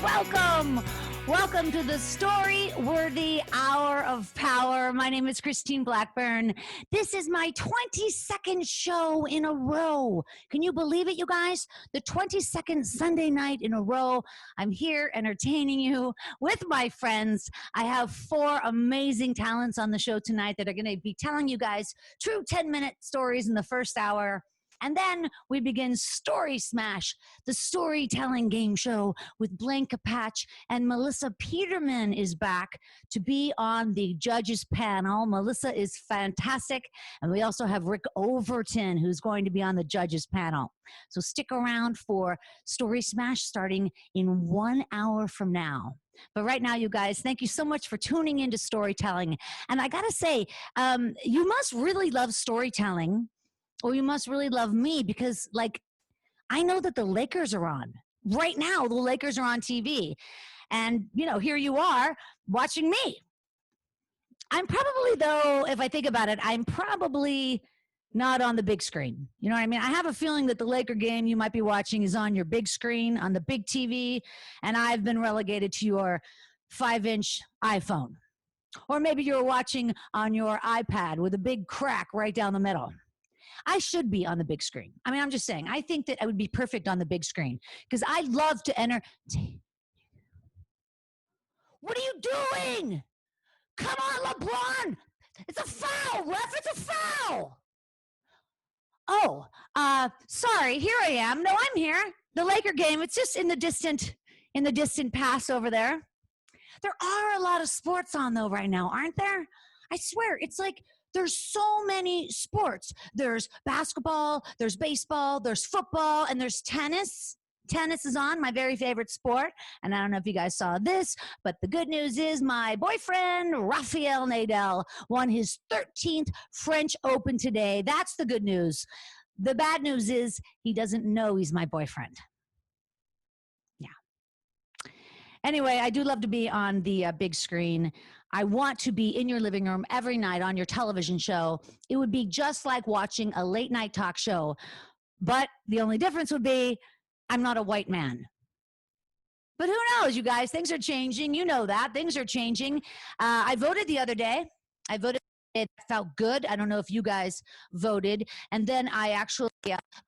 Welcome. Welcome to the story-worthy hour of power. My name is Christine Blackburn. This is my 22nd show in a row. Can you believe it, you guys? The 22nd Sunday night in a row. I'm here entertaining you with my friends. I have 4 amazing talents on the show tonight that are going to be telling you guys true 10-minute stories in the first hour. And then we begin Story Smash, the storytelling game show with Blanca Patch, and Melissa Peterman is back to be on the judges panel. Melissa is fantastic. And we also have Rick Overton, who's going to be on the judges panel. So stick around for Story Smash starting in 1 hour from now. But right now, you guys, thank you so much for tuning into storytelling. And I got to say, you must really love storytelling. Or you must really love me because, like, I know that the Lakers are on. Right now, the Lakers are on TV. And, you know, here you are watching me. I'm probably, though, if I think about it, I'm probably not on the big screen. You know what I mean? I have a feeling that the Laker game you might be watching is on your big screen, on the big TV, and I've been relegated to your 5-inch iPhone. Or maybe you're watching on your iPad with a big crack right down the middle. I should be on the big screen. I mean, I'm just saying, I think that I would be perfect on the big screen because I love to entertain. What are you doing? Come on, LeBron. It's a foul, ref. It's a foul. Oh, sorry. Here I am. No, I'm here. The Laker game. It's just in the distant past over there. There are a lot of sports on though right now, aren't there? I swear, it's like there's so many sports. There's basketball, there's baseball, there's football, and there's tennis. Tennis is on, my very favorite sport. And I don't know if you guys saw this, but the good news is my boyfriend, Rafael Nadal, won his 13th French Open today. That's the good news. The bad news is he doesn't know he's my boyfriend. Yeah. Anyway, I do love to be on the big screen. I want to be in your living room every night on your television show. It would be just like watching a late night talk show. But the only difference would be I'm not a white man. But who knows, you guys? Things are changing. You know that. Things are changing. I voted the other day. It felt good. I don't know if you guys voted. And then I actually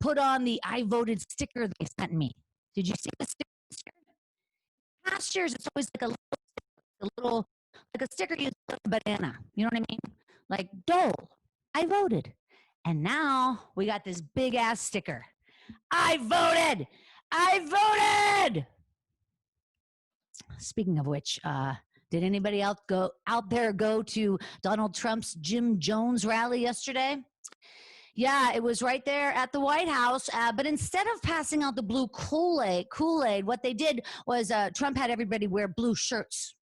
put on the I voted sticker they sent me. Did you see the sticker? Past years, it's always like like a sticker you put a banana. You know what I mean? Like, Dole, I voted. And now we got this big ass sticker. I voted. I voted. Speaking of which, did anybody else go to Donald Trump's Jim Jones rally yesterday? Yeah, it was right there at the White House. But instead of passing out the blue Kool-Aid, what they did was Trump had everybody wear blue shirts.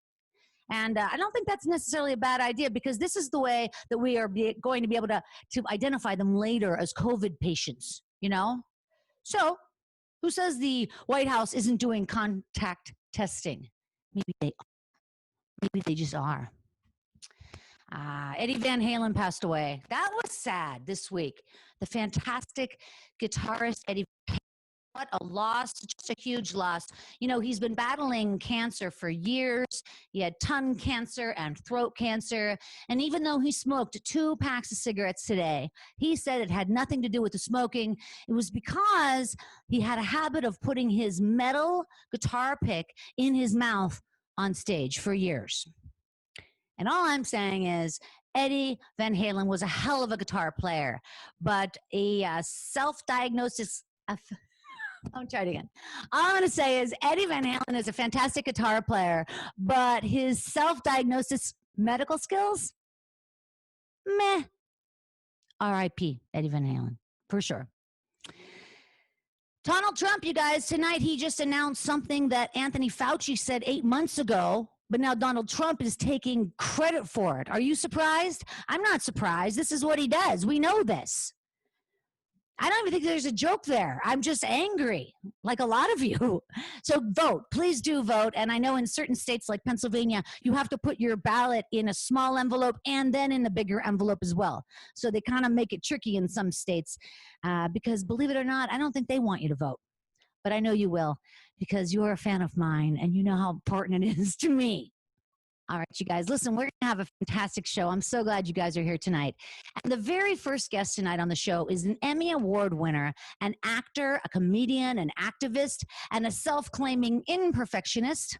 And I don't think that's necessarily a bad idea because this is the way that we are going to be able to identify them later as COVID patients, you know? So who says the White House isn't doing contact testing? Maybe they just are. Eddie Van Halen passed away. That was sad this week. The fantastic guitarist Eddie Van Halen. What a loss, just a huge loss. You know, he's been battling cancer for years. He had tongue cancer and throat cancer. And even though he smoked 2 packs of cigarettes today, he said it had nothing to do with the smoking. It was because he had a habit of putting his metal guitar pick in his mouth on stage for years. And all I'm saying is Eddie Van Halen was a hell of a guitar player, but a self-diagnosis... I'll try it again. All I'm going to say is Eddie Van Halen is a fantastic guitar player, but his self-diagnosis medical skills, meh. R.I.P. Eddie Van Halen, for sure. Donald Trump, you guys, tonight he just announced something that Anthony Fauci said 8 months ago, but now Donald Trump is taking credit for it. Are you surprised? I'm not surprised. This is what he does. We know this. I don't even think there's a joke there. I'm just angry, like a lot of you. So vote. Please do vote. And I know in certain states like Pennsylvania, you have to put your ballot in a small envelope and then in the bigger envelope as well. So they kind of make it tricky in some states because, believe it or not, I don't think they want you to vote. but I know you will because you're a fan of mine and you know how important it is to me. All right, you guys, listen, we're going to have a fantastic show. I'm so glad you guys are here tonight. And the very first guest tonight on the show is an Emmy Award winner, an actor, a comedian, an activist, and a self claiming imperfectionist.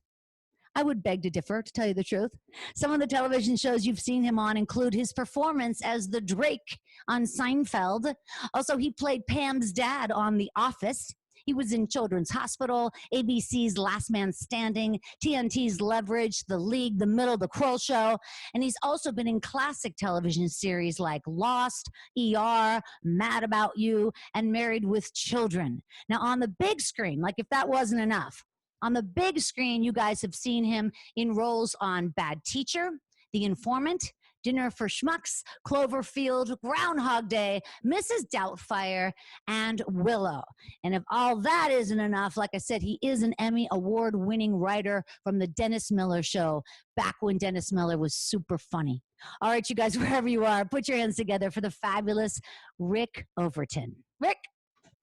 I would beg to differ, to tell you the truth. Some of the television shows you've seen him on include his performance as the Drake on Seinfeld. Also, he played Pam's dad on The Office. He was in Children's Hospital, ABC's Last Man Standing, TNT's Leverage, The League, The Middle, The Kroll Show. And he's also been in classic television series like Lost, ER, Mad About You, and Married with Children. Now, on the big screen, like if that wasn't enough, on the big screen, you guys have seen him in roles on Bad Teacher, The Informant, Dinner for Schmucks, Cloverfield, Groundhog Day, Mrs. Doubtfire, and Willow. And if all that isn't enough, like I said, he is an Emmy Award-winning writer from The Dennis Miller Show, back when Dennis Miller was super funny. All right, you guys, wherever you are, put your hands together for the fabulous Rick Overton. Rick?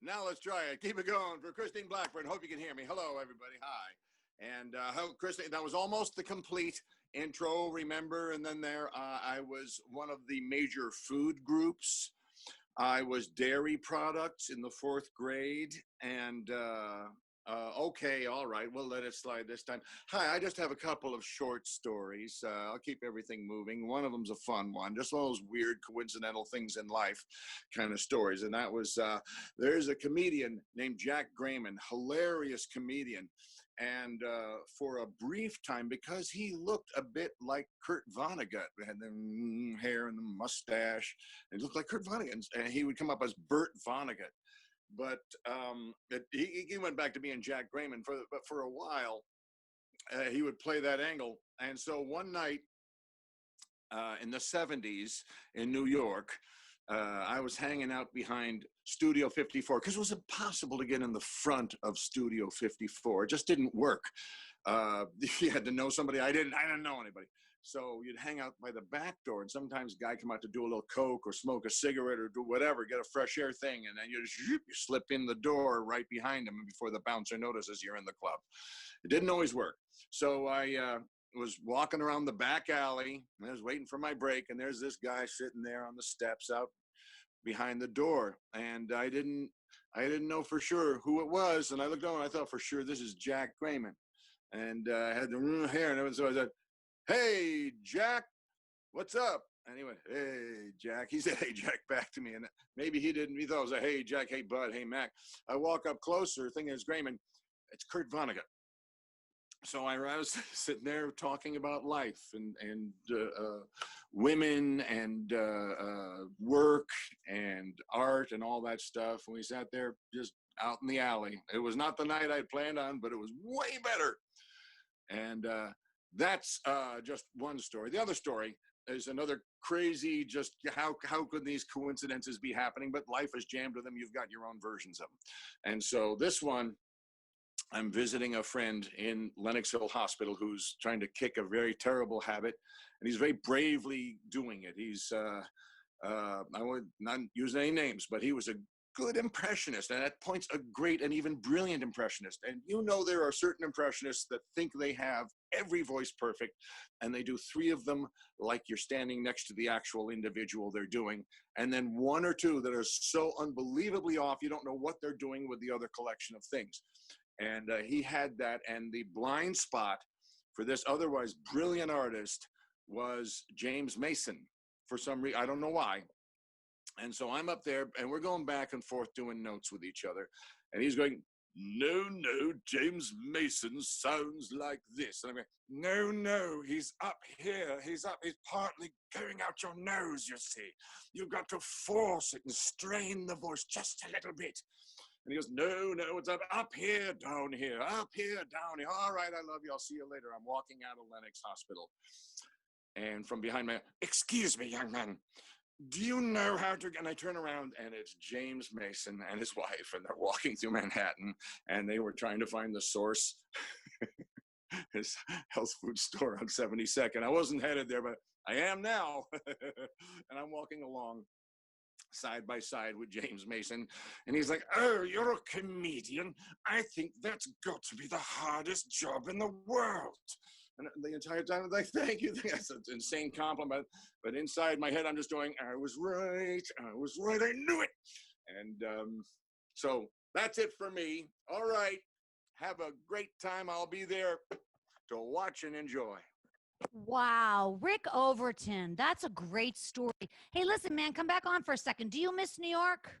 Now let's try it. Keep it going for Christine Blackburn. Hope you can hear me. Hello, everybody. Hi. And Christine, that was almost the complete intro, remember? And then I was one of the major food groups. I was dairy products in the 4th grade. And okay, all right, we'll let it slide this time. Hi, I just have a couple of short stories. I'll keep everything moving. One of them's a fun one, just one of those weird coincidental things in life kind of stories. And that was, there's a comedian named Jack Grayman, hilarious comedian. And for a brief time, because he looked a bit like Kurt Vonnegut, had the hair and the mustache, and he looked like Kurt Vonnegut, and he would come up as Bert Vonnegut. But he went back to being Jack Grayman, but for a while, he would play that angle. And so one night in the 70s in New York, I was hanging out behind Studio 54 because it was impossible to get in the front of Studio 54. It just didn't work. You had to know somebody. I didn't know anybody. So you'd hang out by the back door, and sometimes a guy come out to do a little coke or smoke a cigarette or do whatever, get a fresh air thing, and then you slip in the door right behind him before the bouncer notices you're in the club. It didn't always work. So I was walking around the back alley, and I was waiting for my break, and there's this guy sitting there on the steps out behind the door, and I didn't know for sure who it was, and I looked over and I thought for sure this is Jack Grayman, and I had the hair, and so I said, "Hey, Jack, what's up?" And he went, "Hey, Jack." He said, "Hey, Jack," back to me, and maybe he didn't. He thought it was a "Hey, Jack, hey, bud, hey, Mac." I walk up closer, thinking it's Grayman. It's Kurt Vonnegut. So I was sitting there talking about life and women and work and art and all that stuff. And we sat there just out in the alley. It was not the night I'd planned on, but it was way better. And that's just one story. The other story is another crazy, just how could these coincidences be happening? But life is jammed with them. You've got your own versions of them. And so this one, I'm visiting a friend in Lenox Hill Hospital who's trying to kick a very terrible habit, and he's very bravely doing it. He's, I would not use any names, but he was a good impressionist, and at points a great and even brilliant impressionist. And you know there are certain impressionists that think they have every voice perfect, and they do 3 of them like you're standing next to the actual individual they're doing, and then 1 or 2 that are so unbelievably off you don't know what they're doing with the other collection of things. And he had that, and the blind spot for this otherwise brilliant artist was James Mason. For some reason, I don't know why. And so I'm up there, and we're going back and forth doing notes with each other. And he's going, no, James Mason sounds like this. And I'm going, no, he's up here. He's partly going out your nose, you see. You've got to force it and strain the voice just a little bit. And he goes, no, it's up here, down here, up here, down here. All right, I love you. I'll see you later. I'm walking out of Lenox Hospital. And from behind me, excuse me, young man, do you know how to, and I turn around and it's James Mason and his wife, and they're walking through Manhattan, and they were trying to find the Source, his health food store on 72nd. I wasn't headed there, but I am now. And I'm walking along. side by side with James Mason. And he's like, "Oh, you're a comedian. I think that's got to be the hardest job in the world." And the entire time, I'm like, "Thank you." That's an insane compliment. But inside my head, I'm just going, I was right. I knew it. And so that's it for me. All right. Have a great time. I'll be there to watch and enjoy. Wow, Rick Overton. That's a great story. Hey, listen, man, come back on for a second. Do you miss New York?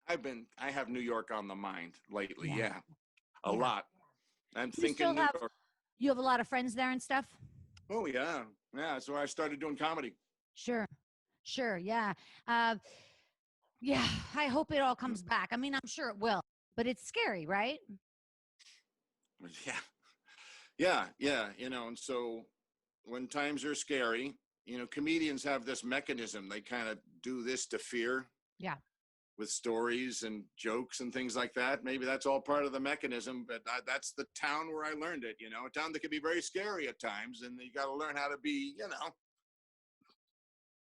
I have New York on the mind lately. Yeah. Yeah, a Yeah. lot. I'm You thinking still New have York. you have a lot of friends there and stuff? Oh, yeah. Yeah, that's where I started doing comedy. Sure. Sure. Yeah. Uh, yeah, I hope it all comes back. I mean, I'm sure it will, but it's scary, right? Yeah. Yeah, yeah. And so when times are scary, comedians have this mechanism. They kind of do this to fear Yeah. with stories and jokes and things like that. Maybe that's all part of the mechanism, but that's the town where I learned it, a town that can be very scary at times. And you got to learn how to be,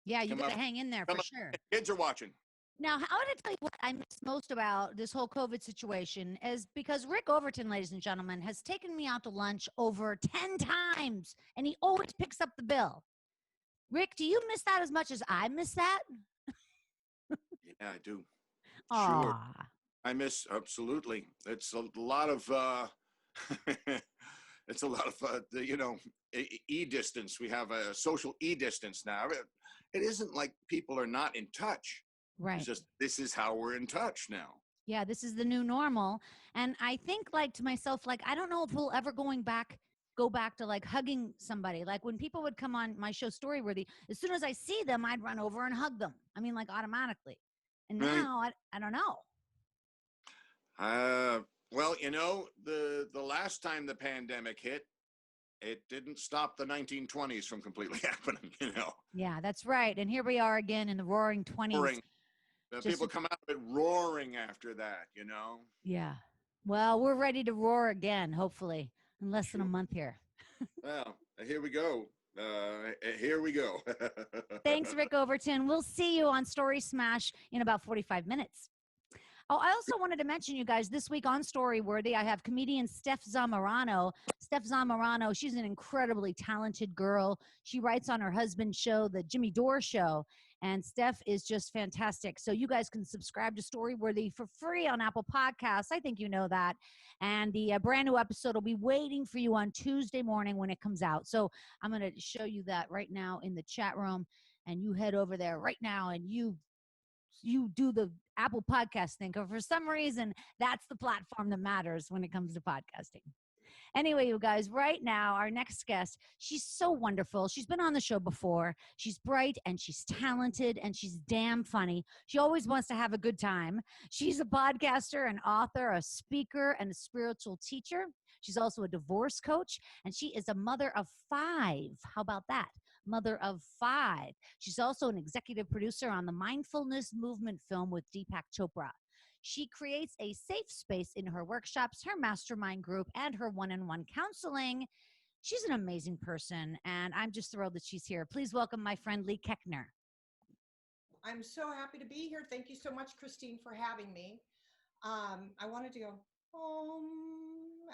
Yeah, you come got up, to hang in there come for up. sure. Kids are watching. Now, I want to tell you what I miss most about this whole COVID situation is because Rick Overton, ladies and gentlemen, has taken me out to lunch over 10 times, and he always picks up the bill. Rick, do you miss that as much as I miss that? Yeah, I do. Sure. Aw. I miss, absolutely. It's a lot of, it's a lot of, e-distance. We have a social e-distance now. It isn't like people are not in touch. Right. It's just, this is how we're in touch now. Yeah, this is the new normal. And I think like to myself, like, I don't know if we'll ever go back to like hugging somebody. Like when people would come on my show Storyworthy, as soon as I see them, I'd run over and hug them. I mean, like automatically. And Right. now I don't know. Well, the last time the pandemic hit, it didn't stop the 1920s from completely happening, Yeah, that's right. And here we are again in the roaring 20s. Roaring. People come out of it roaring after that, Yeah. Well, we're ready to roar again, hopefully, in less than a month here. Well, here we go. Here we go. Thanks, Rick Overton. We'll see you on Story Smash in about 45 minutes. Oh, I also wanted to mention, you guys, this week on Storyworthy, I have comedian Steph Zamorano. Steph Zamorano, she's an incredibly talented girl. She writes on her husband's show, The Jimmy Dore Show, and Steph is just fantastic. So you guys can subscribe to Storyworthy for free on Apple Podcasts. I think you know that. And the brand new episode will be waiting for you on Tuesday morning when it comes out. So I'm going to show you that right now in the chat room, and you head over there right now and you do the Apple podcast thing, or for some reason, that's the platform that matters when it comes to podcasting. Anyway, you guys, right now, our next guest, she's so wonderful. She's been on the show before. She's bright and she's talented and she's damn funny. She always wants to have a good time. She's a podcaster, an author, a speaker, and a spiritual teacher. She's also a divorce coach, and she is a mother of 5. How about that? Mother of 5. She's also an executive producer on the Mindfulness Movement film with Deepak Chopra. She creates a safe space in her workshops, her mastermind group, and her one-on-one counseling. She's an amazing person, and I'm just thrilled that she's here. Please welcome my friend Leigh Koechner. I'm so happy to be here. Thank you so much, Christine, for having me. I wanted to go home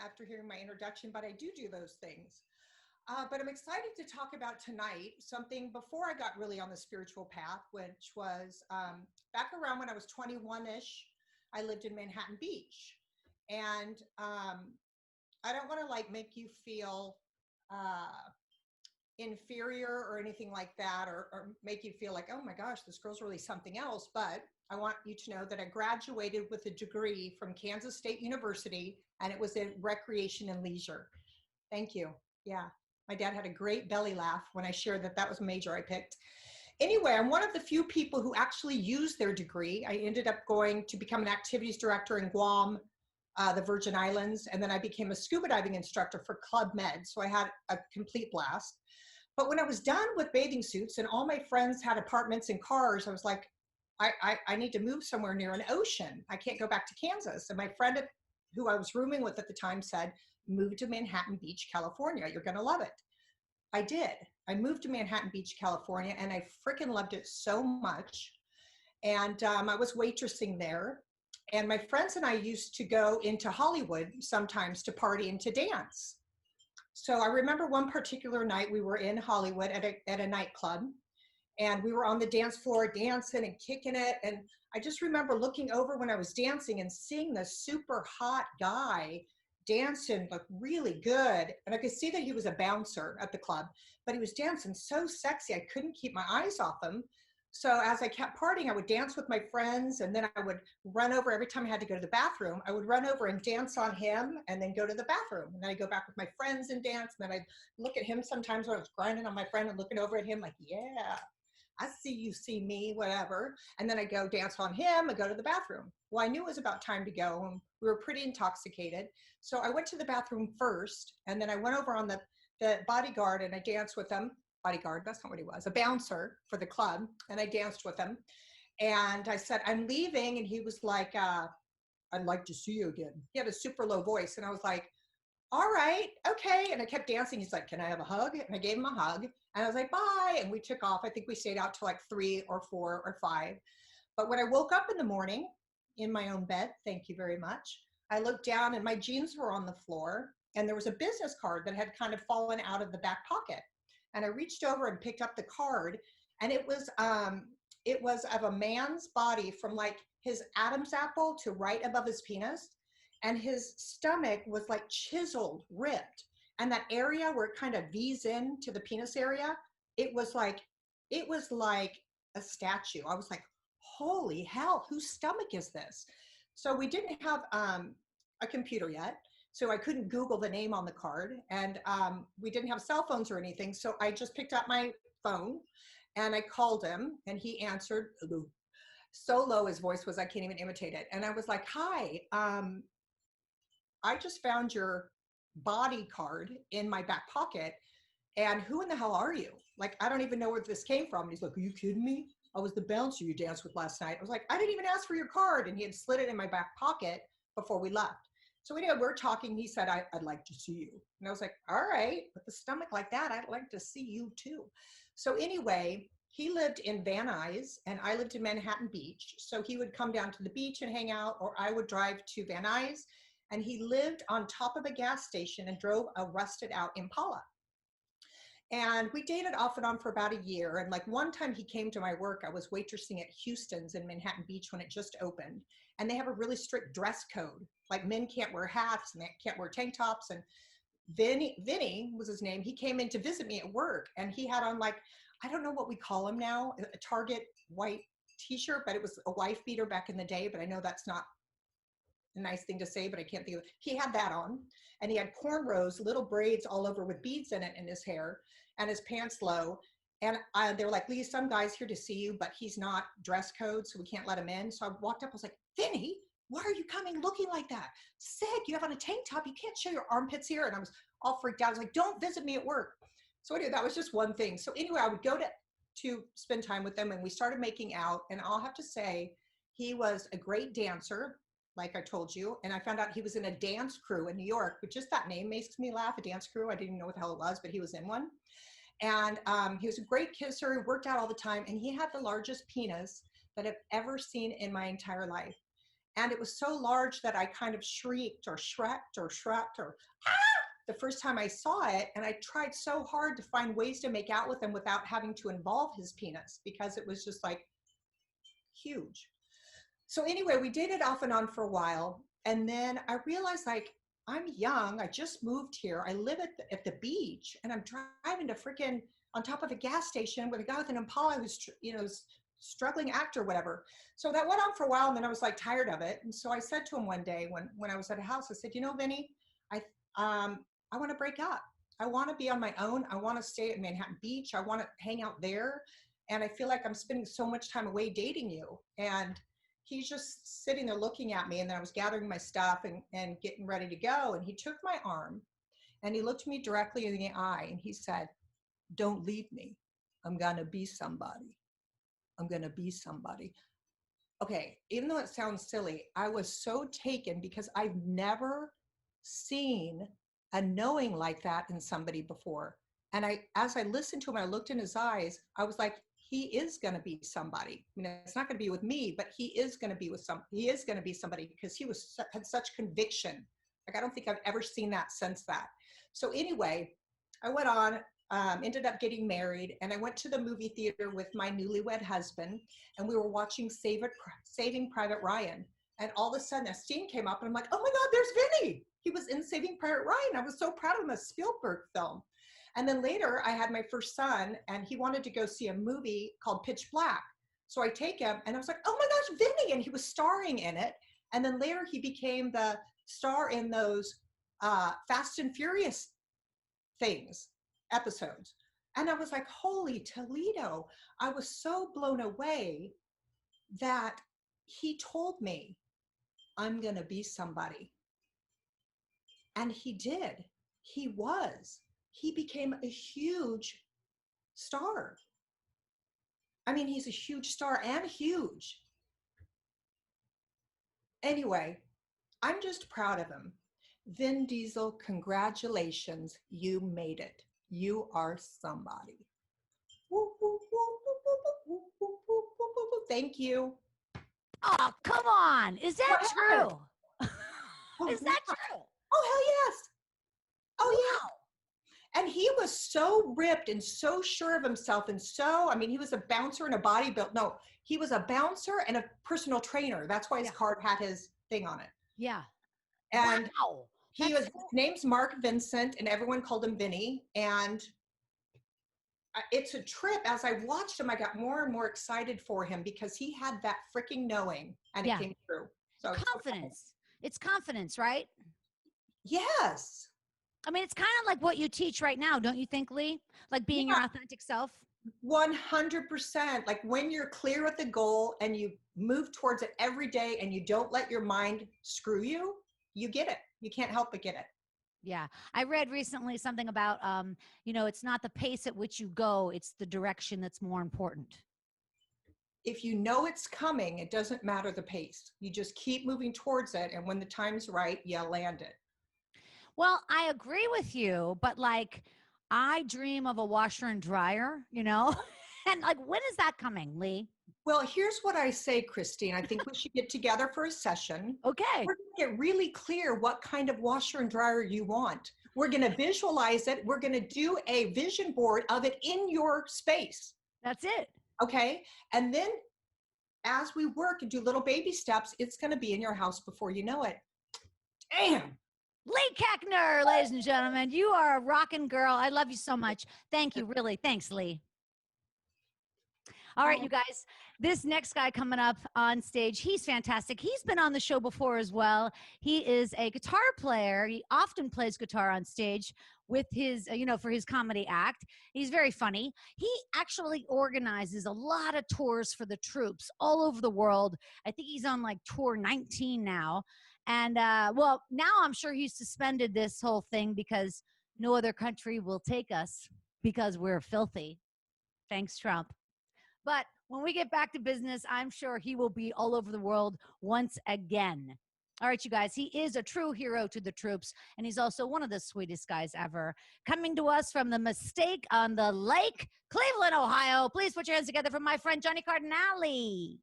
after hearing my introduction, but I do those things. But I'm excited to talk about tonight something before I got really on the spiritual path, which was back around when I was 21-ish. I lived in Manhattan Beach, and I don't want to like make you feel inferior or anything like that, or make you feel like, oh my gosh, this girl's really something else. But I want you to know that I graduated with a degree from Kansas State University, and it was in recreation and leisure. Thank you. Yeah. My dad had a great belly laugh when I shared that was a major I picked. Anyway, I'm one of the few people who actually used their degree. I ended up going to become an activities director in Guam, the Virgin Islands, and then I became a scuba diving instructor for Club Med. So I had a complete blast. But when I was done with bathing suits and all my friends had apartments and cars, I was like, I need to move somewhere near an ocean. I can't go back to Kansas. And my friend who I was rooming with at the time said, move to Manhattan Beach, California. You're going to love it. I did. I moved to Manhattan Beach, California, and I freaking loved it so much. And I was waitressing there. And my friends and I used to go into Hollywood sometimes to party and to dance. So I remember one particular night we were in Hollywood at a nightclub, and we were on the dance floor dancing and kicking it. And I just remember looking over when I was dancing and seeing this super hot guy dancing like really good. And I could see that he was a bouncer at the club, but he was dancing so sexy. I couldn't keep my eyes off him. So as I kept partying, I would dance with my friends, and then I would run over every time I had to go to the bathroom. I would run over and dance on him and then go to the bathroom. And then I'd go back with my friends and dance. And then I'd look at him sometimes when I was grinding on my friend and looking over at him like, yeah, I see you see me, whatever. And then I go dance on him and go to the bathroom. Well, I knew it was about time to go, and we were pretty intoxicated. So I went to the bathroom first, and then I went over on the bodyguard and I danced with him. Bodyguard, that's not what he was, a bouncer for the club. And I danced with him. And I said, I'm leaving. And he was like, I'd like to see you again. He had a super low voice. And I was like, all right, okay. And I kept dancing. He's like, can I have a hug? And I gave him a hug. And I was like, bye. And we took off. I think we stayed out till like 3 or 4 or 5. But when I woke up in the morning in my own bed, thank you very much, I looked down and my jeans were on the floor. And there was a business card that had kind of fallen out of the back pocket. And I reached over and picked up the card. And it was of a man's body from like his Adam's apple to right above his penis. And his stomach was like chiseled, ripped. And that area where it kind of V's in to the penis area, it was like a statue. I was like, holy hell, whose stomach is this? So we didn't have a computer yet. So I couldn't Google the name on the card, and we didn't have cell phones or anything. So I just picked up my phone and I called him, and he answered. So low his voice was, I can't even imitate it. And I was like, hi, I just found your body card in my back pocket. And who in the hell are you? Like, I don't even know where this came from. And he's like, are you kidding me? I was the bouncer you danced with last night. I was like, I didn't even ask for your card. And he had slid it in my back pocket before we left. So anyway, we're talking. He said, I'd like to see you. And I was like, all right, with the stomach like that, I'd like to see you too. So anyway, he lived in Van Nuys and I lived in Manhattan Beach. So he would come down to the beach and hang out, or I would drive to Van Nuys. And he lived on top of a gas station and drove a rusted out Impala. And we dated off and on for about a year. And like one time he came to my work, I was waitressing at Houston's in Manhattan Beach when it just opened. And they have a really strict dress code. Like men can't wear hats and they can't wear tank tops. And Vinny was his name. He came in to visit me at work and he had on like, I don't know what we call him now, a Target white t-shirt, but it was a wife beater back in the day. But I know that's not a nice thing to say, but I can't think of it. He had that on and he had cornrows, little braids all over with beads in it in his hair and his pants low. And they were like, Leigh, some guy's here to see you, but he's not dress code, so we can't let him in. So I walked up, I was like, Vinny, why are you coming looking like that? Sick, you have on a tank top, you can't show your armpits here. And I was all freaked out. I was like, don't visit me at work. So anyway, that was just one thing. So anyway, I would go to spend time with them and we started making out. And I'll have to say, he was a great dancer, like I told you. And I found out he was in a dance crew in New York, but just that name makes me laugh, a dance crew. I didn't even know what the hell it was, but he was in one. And he was a great kisser, he worked out all the time, and he had the largest penis that I've ever seen in my entire life. And it was so large that I kind of shrieked or shreked or ah! The first time I saw it, and I tried so hard to find ways to make out with him without having to involve his penis because it was just like huge. So anyway, we dated off and on for a while. And then I realized like, I'm young. I just moved here. I live at the beach and I'm driving to freaking on top of a gas station with a guy with an Impala who's, struggling actor, whatever. So that went on for a while and then I was like tired of it. And so I said to him one day when I was at a house, I said, Vinny, I want to break up. I want to be on my own. I want to stay at Manhattan Beach. I want to hang out there. And I feel like I'm spending so much time away dating you. And he's just sitting there looking at me. And then I was gathering my stuff and getting ready to go. And he took my arm and he looked me directly in the eye and he said, don't leave me. I'm going to be somebody. I'm going to be somebody. Okay. Even though it sounds silly, I was so taken because I've never seen a knowing like that in somebody before. And as I listened to him, I looked in his eyes, I was like, he is going to be somebody. You know, it's not going to be with me, but he is going to be somebody because had such conviction. Like, I don't think I've ever seen that since that. So anyway, I went on, ended up getting married, and I went to the movie theater with my newlywed husband, and we were watching Saving Private Ryan. And all of a sudden a scene came up and I'm like, oh my God, there's Vinny. He was in Saving Private Ryan. I was so proud of him, a Spielberg film. And then later I had my first son and he wanted to go see a movie called Pitch Black. So I take him and I was like, oh my gosh, Vinny. And he was starring in it. And then later he became the star in those Fast and Furious episodes. And I was like, holy Toledo. I was so blown away that he told me, I'm going to be somebody. And he did. He became a huge star. I mean, he's a huge star and huge. Anyway, I'm just proud of him. Vin Diesel, congratulations. You made it. You are somebody. Thank you. Oh, come on. Is that true? Is that true? Oh, hell yes. Oh, wow. Yeah. And he was so ripped and so sure of himself. And so, I mean, he was a bouncer and a bodybuilder. No, he was a bouncer and a personal trainer. That's why his card had his thing on it. Yeah. And wow. His name's Mark Vincent, and everyone called him Vinny. And it's a trip. As I watched him, I got more and more excited for him because he had that freaking knowing, and it came true. So confidence. It's confidence, right? Yes. I mean, it's kind of like what you teach right now, don't you think, Leigh? Like being your authentic self? 100%. Like when you're clear with the goal and you move towards it every day and you don't let your mind screw you, you get it. You can't help but get it. Yeah. I read recently something about, it's not the pace at which you go, it's the direction that's more important. If you know it's coming, it doesn't matter the pace. You just keep moving towards it. And when the time's right, you land it. Well, I agree with you, but like I dream of a washer and dryer, and like, when is that coming, Leigh? Well, here's what I say, Christine. I think we should get together for a session. Okay. We're going to get really clear what kind of washer and dryer you want. We're going to visualize it. We're going to do a vision board of it in your space. That's it. Okay. And then as we work and do little baby steps, it's going to be in your house before you know it. Damn. Leigh Koechner, ladies and gentlemen, you are a rockin' girl. I love you so much. Thank you, really. Thanks, Leigh. All right, you guys, this next guy coming up on stage, he's fantastic. He's been on the show before as well. He is a guitar player. He often plays guitar on stage with his, for his comedy act. He's very funny. He actually organizes a lot of tours for the troops all over the world. I think he's on like tour 19 now. And, now I'm sure he's suspended this whole thing because no other country will take us because we're filthy. Thanks, Trump. But when we get back to business, I'm sure he will be all over the world once again. All right, you guys, he is a true hero to the troops, and he's also one of the sweetest guys ever. Coming to us from the Mistake on the Lake, Cleveland, Ohio. Please put your hands together for my friend, Johnny Cardinale.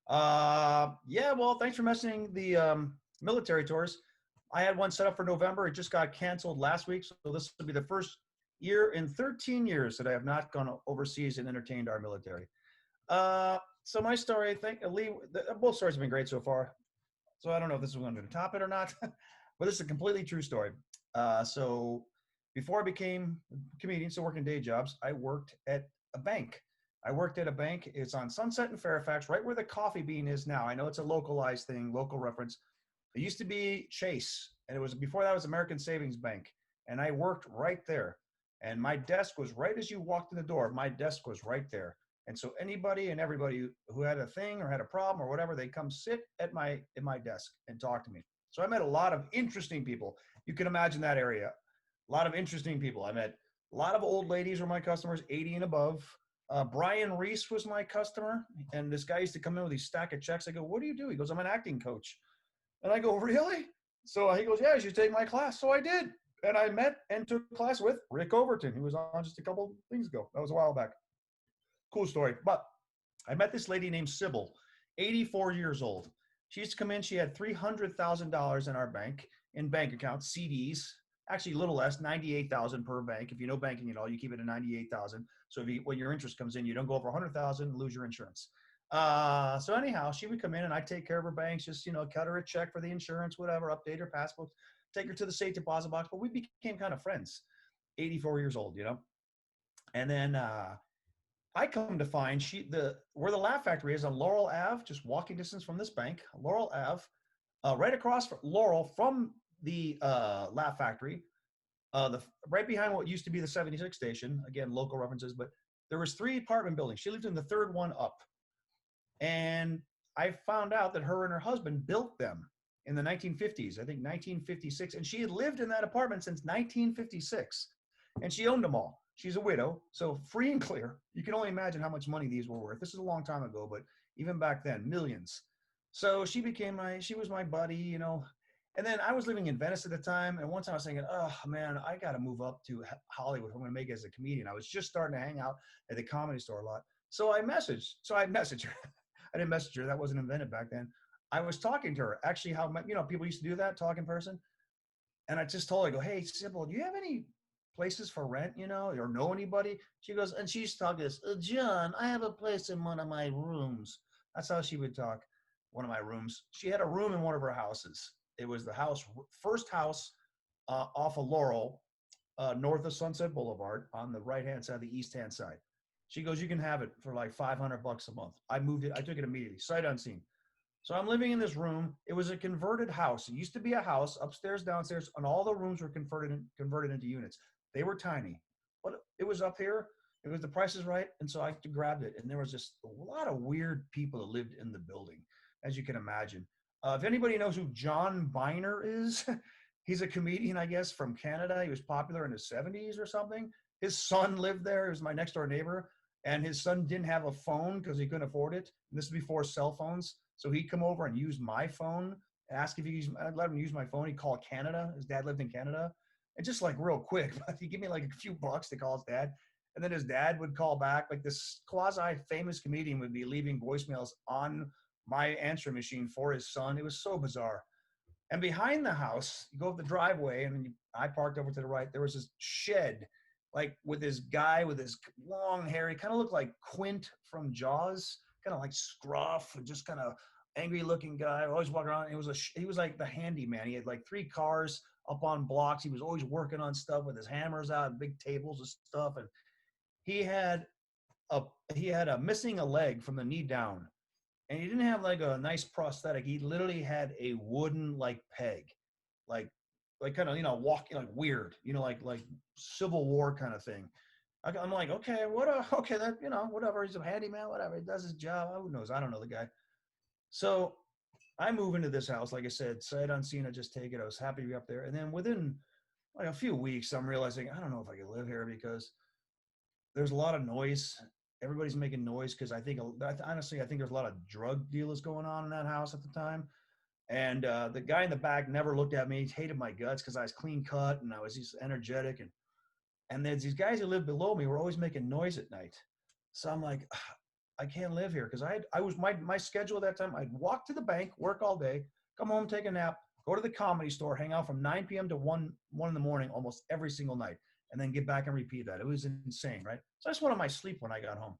Well, thanks for mentioning the military tours. I had one set up for November. It just got canceled last week. So this will be the first year in 13 years that I have not gone overseas and entertained our military. So my story, I think, Leigh, both stories have been great so far. So I don't know if this is going to top it or not, but this is a completely true story. So before I became a comedian, so working day jobs, I worked at a bank. It's on Sunset in Fairfax, right where the Coffee Bean is now. I know it's a localized thing, local reference. It used to be Chase, and it was before that was American Savings Bank. And I worked right there. And my desk was right as you walked in the door. My desk was right there. And so anybody and everybody who had a thing or had a problem or whatever, they come sit at my desk and talk to me. So I met a lot of interesting people. You can imagine that area. A lot of interesting people. I met a lot of old ladies were my customers, 80 and above. Brian Reese was my customer. And this guy used to come in with these stack of checks. I go, what do you do? He goes, I'm an acting coach. And I go, really? So he goes, yeah, you should take my class. So I did. And I met and took class with Rick Overton, who was on just a couple things ago. That was a while back. cool story. But I met this lady named Sybil, 84 years old. She used to come in. She had $300,000 in our bank, in bank accounts, CDs. Actually, a little less, 98,000 per bank. If you know banking at all, you keep it at 98,000. So when your interest comes in, you don't go over 100,000 and lose your insurance. So anyhow, she would come in and I'd take care of her banks, just, cut her a check for the insurance, whatever, update her passport, take her to the safe deposit box. But we became kind of friends. 84 years old, And then I come to find where the Laugh Factory is on Laurel Ave, just walking distance from this bank, Laurel Ave, right across from Laurel from the Laugh Factory, right behind what used to be the 76 station. Again, local references, but there was 3 apartment buildings. She lived in the 3rd one up. And I found out that her and her husband built them in the 1950s, I think 1956. And she had lived in that apartment since 1956. And she owned them all. She's a widow, so free and clear. You can only imagine how much money these were worth. This is a long time ago, but even back then, millions. So she was my buddy, And then I was living in Venice at the time. And once I was thinking, oh man, I got to move up to Hollywood if I'm going to make it as a comedian. I was just starting to hang out at the Comedy Store a lot. So I messaged her. I didn't message her. That wasn't invented back then. I was talking to her. Actually, how people used to do that, talk in person. And I just told her, I go, hey, Sybil, do you have any places for rent, or know anybody? She goes, and she's talking to us, John, I have a place in one of my rooms. That's how she would talk. One of my rooms. She had a room in one of her houses. It was the first house off of Laurel, north of Sunset Boulevard, on the right-hand side, the east-hand side. She goes, you can have it for like $500 a month. I moved it. I took it immediately, sight unseen. So I'm living in this room. It was a converted house. It used to be a house, upstairs, downstairs, and all the rooms were converted into units. They were tiny, but it was up here. It was the price is right, and so I grabbed it. And there was just a lot of weird people that lived in the building, as you can imagine. If anybody knows who John Biner is, he's a comedian, I guess, from Canada. He was popular in the 70s or something. His son lived there. He was my next door neighbor. And his son didn't have a phone because he couldn't afford it. And this is before cell phones. So he'd come over and use my phone, ask if I'd let him use my phone. He'd call Canada. His dad lived in Canada. And just like real quick, but he'd give me like a few bucks to call his dad. And then his dad would call back. Like this quasi-famous comedian would be leaving voicemails on my answering machine for his son. It was so bizarre. And behind the house, you go up the driveway, and I parked over to the right. There was this shed, like with this guy with his long hair. He kind of looked like Quint from Jaws, kind of like scruff and just kind of angry looking guy. Always walking around. He was like the handyman. He had like 3 cars up on blocks. He was always working on stuff with his hammers out and big tables and stuff. And he had a missing a leg from the knee down. And he didn't have like a nice prosthetic. He literally had a wooden like peg, like kind of, walking like weird, like Civil War kind of thing. I'm like, okay, that, whatever. He's a handyman, whatever. He does his job. Who knows? I don't know the guy. So I move into this house, like I said, sight unseen. I just take it. I was happy to be up there. And then within like a few weeks, I'm realizing I don't know if I can live here because there's a lot of noise. Everybody's making noise because honestly, I think there's a lot of drug dealers going on in that house at the time. And the guy in the back never looked at me. He hated my guts because I was clean cut and I was just energetic. And there's these guys who lived below me were always making noise at night. So I'm like, I can't live here because I was my schedule at that time. I'd walk to the bank, work all day, come home, take a nap, go to the Comedy Store, hang out from 9 p.m. to 1 in the morning almost every single night, and then get back and repeat that. It was insane, right? So I just wanted my sleep when I got home.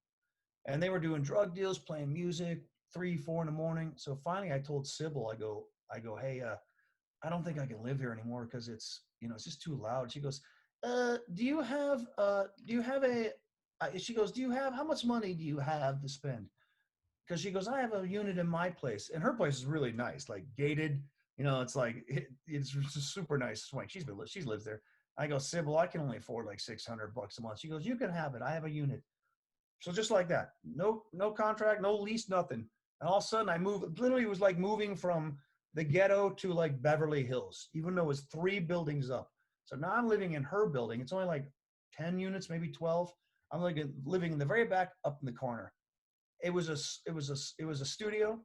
And they were doing drug deals, playing music, 3, 4 in the morning. So finally I told Sybil, I go, hey, I don't think I can live here anymore because it's just too loud. She goes, do you have how much money do you have to spend? Because she goes, I have a unit in my place. And her place is really nice, like gated, it's like, it's just super nice swing. She lives there. I go, Sybil, I can only afford like $600 a month. She goes, you can have it. I have a unit. So just like that, no contract, no lease, nothing. And all of a sudden I moved, literally it was like moving from the ghetto to like Beverly Hills, even though it was 3 buildings up. So now I'm living in her building. It's only like 10 units, maybe 12. I'm like living in the very back up in the corner. It was a studio.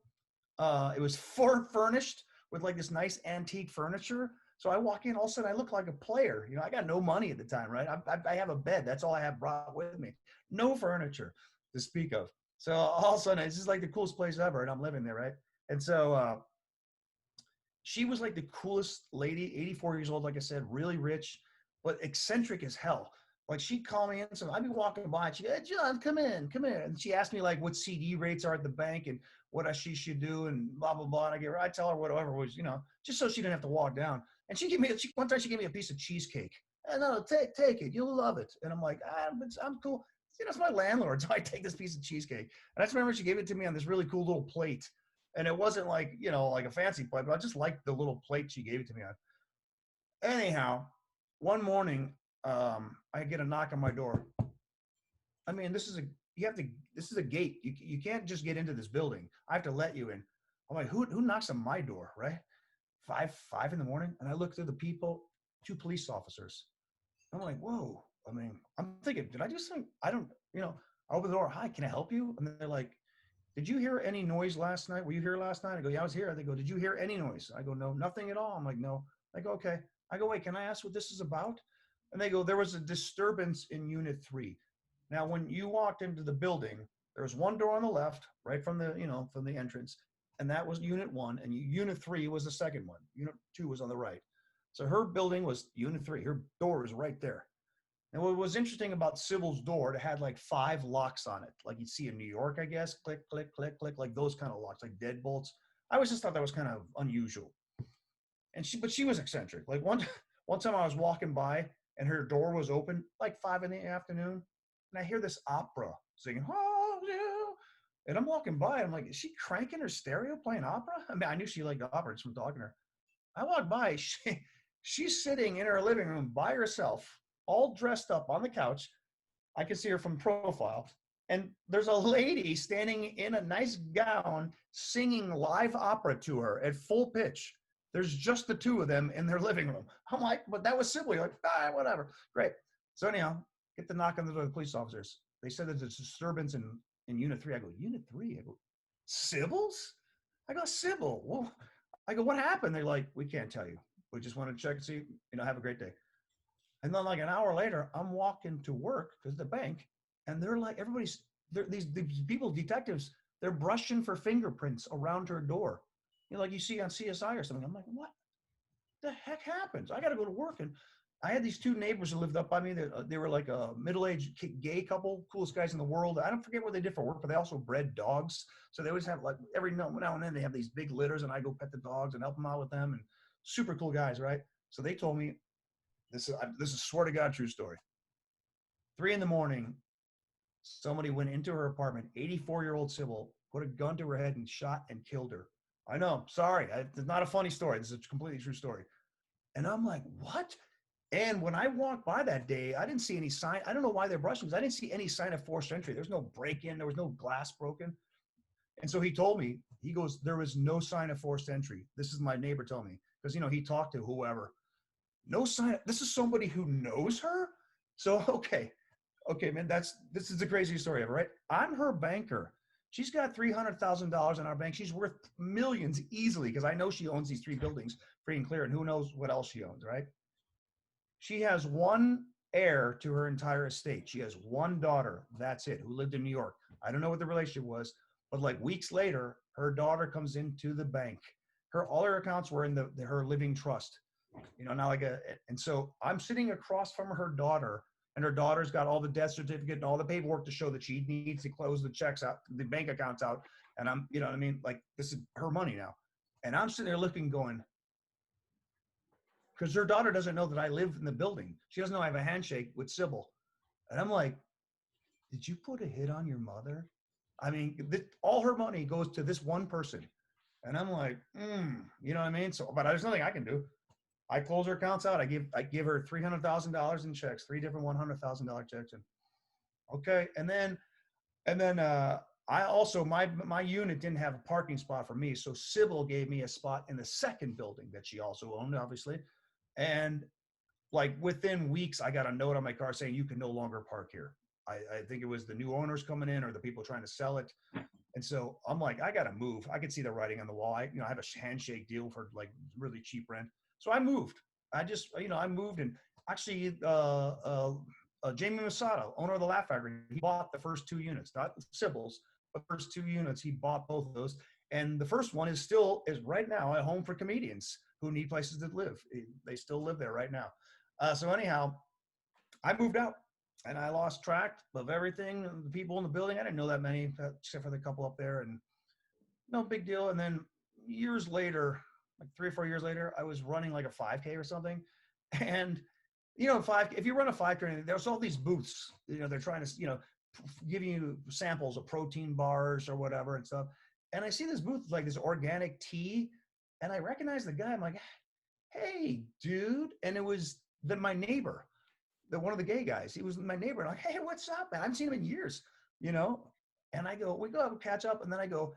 It was furnished with like this nice antique furniture. So I walk in, all of a sudden I look like a player. I got no money at the time, right? I have a bed. That's all I have brought with me. No furniture. to speak of. So all of a sudden, it's just like the coolest place ever, and I'm living there, right? And so she was like the coolest lady, 84 years old, like I said, really rich, but eccentric as hell. Like she'd call me in, so I'd be walking by, and she'd go, "Hey, John, come in, come in." And she asked me like what CD rates are at the bank and what she should do and blah, blah, blah. And I tell her whatever was, just so she didn't have to walk down. And one time she gave me a piece of cheesecake. And no, take it. You'll love it. And I'm like, I'm cool. It's my landlord, so I take this piece of cheesecake. And I just remember she gave it to me on this really cool little plate. And it wasn't like, like a fancy plate, but I just liked the little plate she gave it to me on. Anyhow, one morning, I get a knock on my door. I mean, this is a gate. You can't just get into this building. I have to let you in. I'm like, who knocks on my door, right? 5 in the morning. And I look through the people, 2 police officers. I'm like, whoa. I mean, I'm thinking, did I do something? I don't, I open the door. Hi, can I help you? And they're like, did you hear any noise last night? Were you here last night? I go, yeah, I was here. They go, did you hear any noise? I go, no, nothing at all. I'm like, no. I go, okay. I go, wait, can I ask what this is about? And they go, there was a disturbance in Unit 3. Now, when you walked into the building, there was one door on the left, right from the entrance, and that was Unit 1, and Unit 3 was the second one. Unit 2 was on the right. So her building was Unit 3. Her door was right there. And what was interesting about Sybil's door, it had like 5 locks on it, like you'd see in New York, I guess. Click, click, click, click, like those kind of locks, like deadbolts. I always just thought that was kind of unusual. But she was eccentric. Like one time I was walking by and her door was open, like 5 in the afternoon, and I hear this opera singing, oh, yeah. And I'm walking by, and I'm like, is she cranking her stereo playing opera? I mean, I knew she liked opera just from talking to her. I walked by, she's sitting in her living room by herself, all dressed up on the couch. I can see her from profile. And there's a lady standing in a nice gown singing live opera to her at full pitch. There's just the 2 of them in their living room. I'm like, but that was Sibley. Like, whatever. Great. So anyhow, get the knock on the door of the police officers. They said there's a disturbance in Unit 3. I go, Unit 3? I go, Sybil's? I go, Sybil. Well, I go, what happened? They're like, we can't tell you. We just want to check and see, have a great day. And then like an hour later, I'm walking to work because the bank, and they're like, these people, detectives, they're brushing for fingerprints around her door. Like you see on CSI or something. I'm like, what the heck happens? I got to go to work. And I had these 2 neighbors who lived up by me. They were like a middle-aged gay couple, coolest guys in the world. I don't forget what they did for work, but they also bred dogs. So they always have like every now and then they have these big litters, and I go pet the dogs and help them out with them. And super cool guys, right? So they told me, this is swear to God true story. 3 in the morning, somebody went into her apartment, 84-year-old Sybil, put a gun to her head and shot and killed her. I know, sorry, it's not a funny story. This is a completely true story. And I'm like, what? And when I walked by that day, I didn't see any sign. I don't know why they're brushing, because I didn't see any sign of forced entry. There's no break-in. There was no glass broken. And so he told me, he goes, there was no sign of forced entry. This is my neighbor telling me, because, he talked to whoever. No sign. This is somebody who knows her. So, okay, man, this is the craziest story ever, right? I'm her banker. She's got $300,000 in our bank. She's worth millions easily, because I know she owns these 3 buildings free and clear, and who knows what else she owns, right? She has 1 heir to her entire estate. She has 1 daughter. That's it, who lived in New York. I don't know what the relationship was, but like weeks later, her daughter comes into the bank. All her accounts were in her living trust. And so I'm sitting across from her daughter, and her daughter's got all the death certificate and all the paperwork to show that she needs to close the checks out, the bank accounts out. And I'm, like, this is her money now. And I'm sitting there looking, going, because her daughter doesn't know that I live in the building. She doesn't know I have a handshake with Sybil. And I'm like, did you put a hit on your mother? I mean, all her money goes to this one person. And I'm like, you know what I mean? So, but there's nothing I can do. I close her accounts out. I give her $300,000 in checks, 3 different $100,000 checks. And okay. And then I also, my unit didn't have a parking spot for me. So Sybil gave me a spot in the second building that she also owned, obviously. And like within weeks, I got a note on my car saying you can no longer park here. I think it was the new owners coming in or the people trying to sell it. And so I'm like, I got to move. I could see the writing on the wall. I have a handshake deal for like really cheap rent. So I moved. I moved, and actually Jamie Masato, owner of the Laugh Factory, he bought the first 2 units, not Sybil's, but the first 2 units. He bought both of those. And the first one is right now a home for comedians who need places to live. They still live there right now. So anyhow, I moved out and I lost track of everything. The people in the building, I didn't know that many, except for the couple up there, and no big deal. And then years later, like 3 or 4 years later, I was running like a 5K or something. And, if you run a 5K, there's all these booths, they're trying to, giving you samples of protein bars or whatever and stuff. And I see this booth, like this organic tea, and I recognize the guy. I'm like, hey, dude. And it was my neighbor, one of the gay guys. He was my neighbor. And I'm like, hey, what's up, man? I haven't seen him in years, And I go, we go have a catch up. And then I go,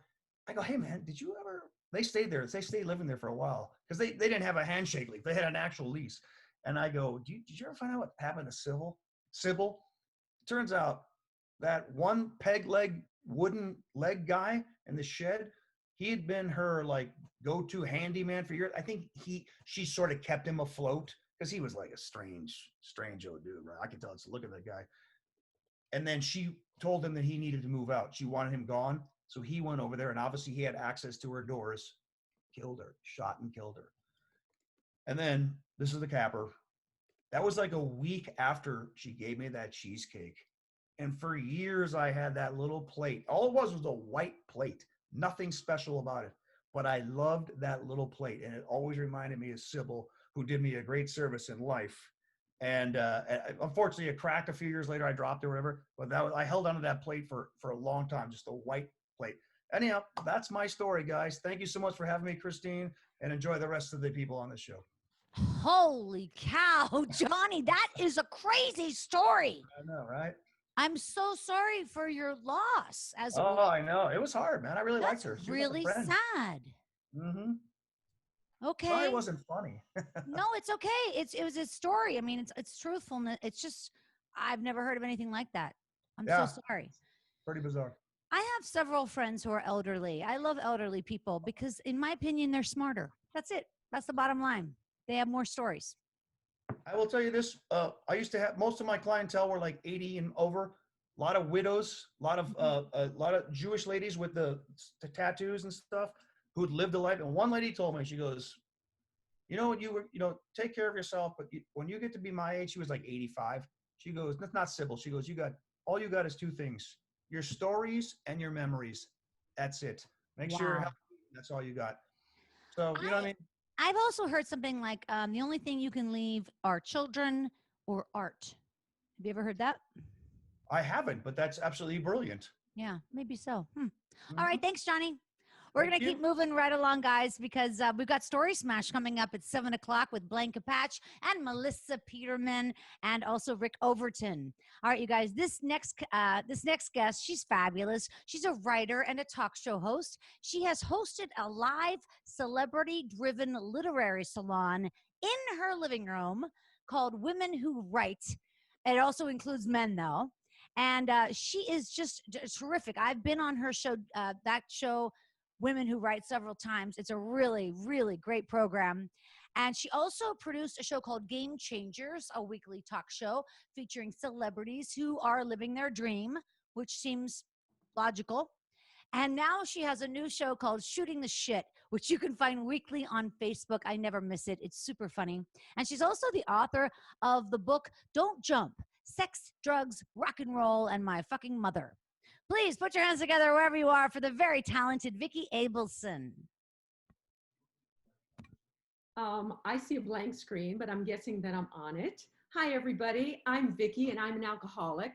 hey, man, did you ever, they stayed there. They stayed living there for a while because they didn't have a handshake lease. They had an actual lease. And I go, did you ever find out what happened to Sybil? Turns out that one wooden leg guy in the shed, he had been her like go-to handyman for years. I think she sort of kept him afloat because he was like a strange old dude, right? I can tell. Look at that guy. And then she told him that he needed to move out. She wanted him gone. So he went over there, and obviously he had access to her doors, killed her, shot and killed her. And then this is the capper. That was like a week after she gave me that cheesecake. And for years, I had that little plate. All it was a white plate. Nothing special about it. But I loved that little plate. And it always reminded me of Sybil, who did me a great service in life. And unfortunately, it cracked a few years later. I dropped it or whatever. But I held onto that plate for a long time, just a white plate. Anyhow, that's my story, guys. Thank you so much for having me, Christine. And enjoy the rest of the people on the show. Holy cow, Johnny, that is a crazy story. I know, right? I'm so sorry for your loss. I know. It was hard, man. I really liked her. That's really sad. Mm-hmm. Okay. Sorry, it wasn't funny. No, it's okay. It was a story. I mean, it's truthfulness. It's just, I've never heard of anything like that. I'm so sorry. Pretty bizarre. I have several friends who are elderly. I love elderly people because, in my opinion, they're smarter. That's it. That's the bottom line. They have more stories. I will tell you this. I used to have, most of my clientele were like 80 and over. A lot of widows, a lot of Jewish ladies with the tattoos and stuff who'd lived a life. And one lady told me, she goes, take care of yourself. But when you get to be my age, she was like 85. She goes, that's not Sybil. She goes, all you got is 2 things: your stories and your memories. That's it. Make sure you're healthy. That's all you got. So, you know what I mean? I've also heard something like the only thing you can leave are children or art. Have you ever heard that? I haven't, but that's absolutely brilliant. Yeah, maybe so. Mm-hmm. All right. Thanks, Johnny. We're going to keep moving right along, guys, because we've got Story Smash coming up at 7:00 with Blanca Patch and Melissa Peterman and also Rick Overton. All right, you guys, this next guest, she's fabulous. She's a writer and a talk show host. She has hosted a live celebrity-driven literary salon in her living room called Women Who Write. It also includes men, though. And she is just terrific. I've been on her show, that show, Women Who Write, several times. It's a really, really great program. And she also produced a show called Game Changers, a weekly talk show featuring celebrities who are living their dream, which seems logical. And now she has a new show called Shooting the Shit, which you can find weekly on Facebook. I never miss it. It's super funny. And she's also the author of the book Don't Jump: Sex, Drugs, Rock and Roll, and My Fucking Mother. Please put your hands together wherever you are for the very talented Vicki Abelson. I see a blank screen, but I'm guessing that I'm on it. Hi, everybody. I'm Vicki, and I'm an alcoholic.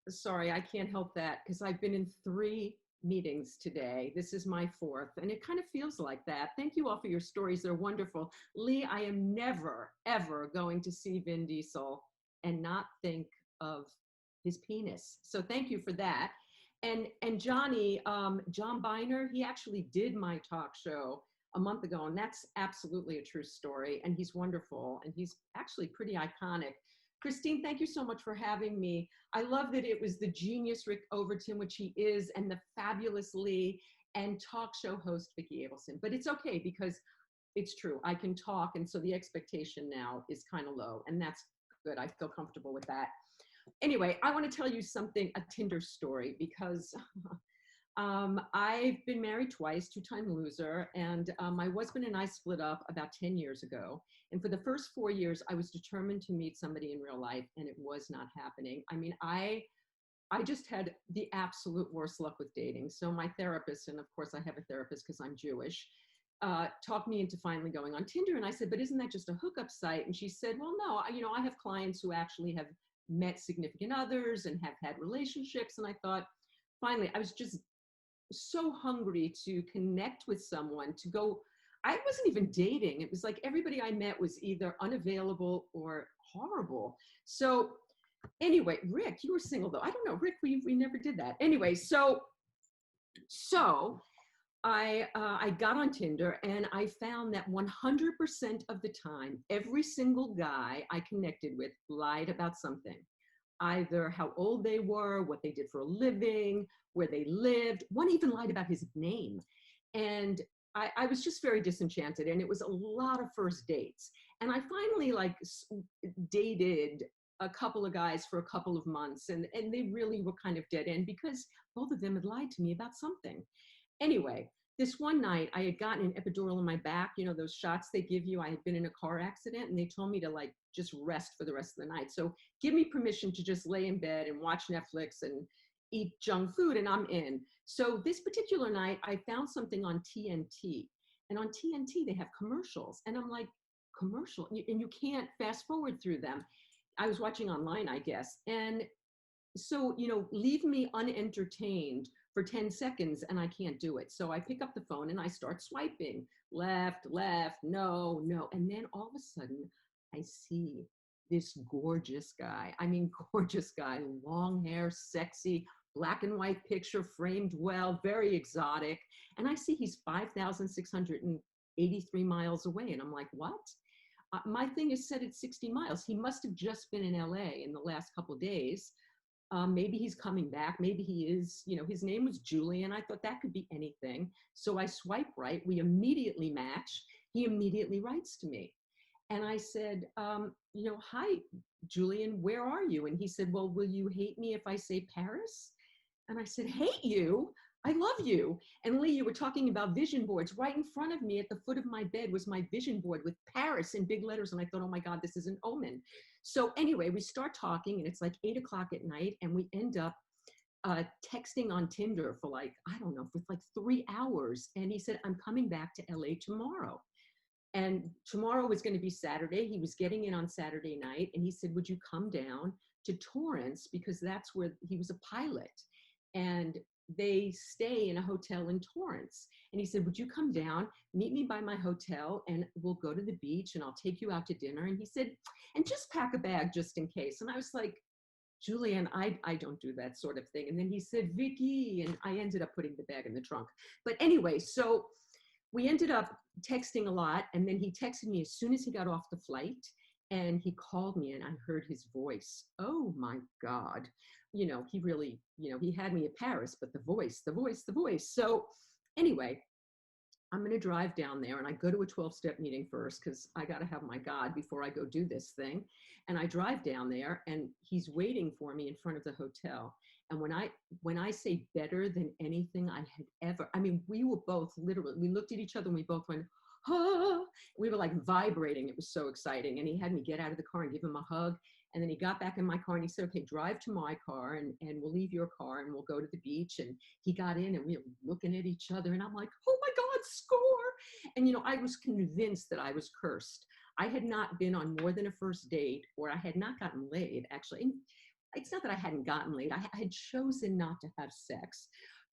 Sorry, I can't help that because I've been in 3 meetings today. This is my 4th, and it kind of feels like that. Thank you all for your stories. They're wonderful. Leigh, I am never, ever going to see Vin Diesel and not think of his penis. So thank you for that. And Johnny, John Biner, he actually did my talk show a month ago, and that's absolutely a true story. And he's wonderful, and he's actually pretty iconic. Christine, thank you so much for having me. I love that it was the genius Rick Overton, which he is, and the fabulous Leigh, and talk show host Vicki Abelson. But it's okay because it's true. I can talk, and so the expectation now is kind of low, and that's good. I feel comfortable with that. Anyway, I want to tell you something, a Tinder story, because I've been married twice, two-time loser, and my husband and I split up about 10 years ago. And for the first 4 years, I was determined to meet somebody in real life, and it was not happening. I mean, I just had the absolute worst luck with dating. So my therapist, and of course I have a therapist because I'm Jewish, talked me into finally going on Tinder. And I said, but isn't that just a hookup site? And she said, well, no, I have clients who actually have met significant others and have had relationships. And I thought, finally, I was just so hungry to connect with someone, to go. I wasn't even dating. It was like everybody I met was either unavailable or horrible. So anyway, Rick, you were single though. I don't know, Rick, we never did that. Anyway, so I got on Tinder, and I found that 100% of the time, every single guy I connected with lied about something. Either how old they were, what they did for a living, where they lived. One even lied about his name. And I was just very disenchanted, and it was a lot of first dates. And I finally dated a couple of guys for a couple of months, and they really were kind of dead end because both of them had lied to me about something. Anyway, this one night I had gotten an epidural in my back, those shots they give you. I had been in a car accident, and they told me to just rest for the rest of the night. So give me permission to just lay in bed and watch Netflix and eat junk food, and I'm in. So this particular night I found something on TNT, and on TNT they have commercials, and I'm like, commercial? And you can't fast forward through them. I was watching online, I guess. And so, leave me unentertained for 10 seconds and I can't do it. So I pick up the phone and I start swiping left, no. And then all of a sudden I see this gorgeous guy. I mean, gorgeous guy, long hair, sexy, black and white picture, framed well, very exotic. And I see he's 5,683 miles away. And I'm like, what? My thing is set at 60 miles. He must have just been in LA in the last couple of days. Maybe he's coming back. Maybe he is, his name was Julian. I thought that could be anything. So I swipe right. We immediately match. He immediately writes to me. And I said, hi, Julian, where are you? And he said, well, will you hate me if I say Paris? And I said, hate you? I love you. And Leigh, you were talking about vision boards. Right in front of me at the foot of my bed was my vision board with Paris in big letters. And I thought, oh my God, this is an omen. So anyway, we start talking, and it's like 8 o'clock at night, and we end up texting on Tinder for for 3 hours. And he said, I'm coming back to LA tomorrow. And tomorrow was going to be Saturday. He was getting in on Saturday night. And he said, would you come down to Torrance? Because that's where he was a pilot. And they stay in a hotel in Torrance. And he said, would you come down, meet me by my hotel, and we'll go to the beach and I'll take you out to dinner. And he said, and just pack a bag just in case. And I was like, Julian, I don't do that sort of thing. And then he said, Vicki, and I ended up putting the bag in the trunk. But anyway, so we ended up texting a lot. And then he texted me as soon as he got off the flight, and he called me, and I heard his voice. Oh my God. He really, he had me at Paris, but the voice. So anyway, I'm going to drive down there, and I go to a 12-step meeting first because I got to have my God before I go do this thing. And I drive down there, and he's waiting for me in front of the hotel. And when I say better than anything I had ever, we were both literally, we looked at each other and we both went, ah, we were vibrating. It was so exciting. And he had me get out of the car and give him a hug. And then he got back in my car and he said, okay, drive to my car and we'll leave your car and we'll go to the beach. And he got in and we were looking at each other, and I'm like, oh my God, score. And, I was convinced that I was cursed. I had not been on more than a first date, or I had not gotten laid, actually. It's not that I hadn't gotten laid. I had chosen not to have sex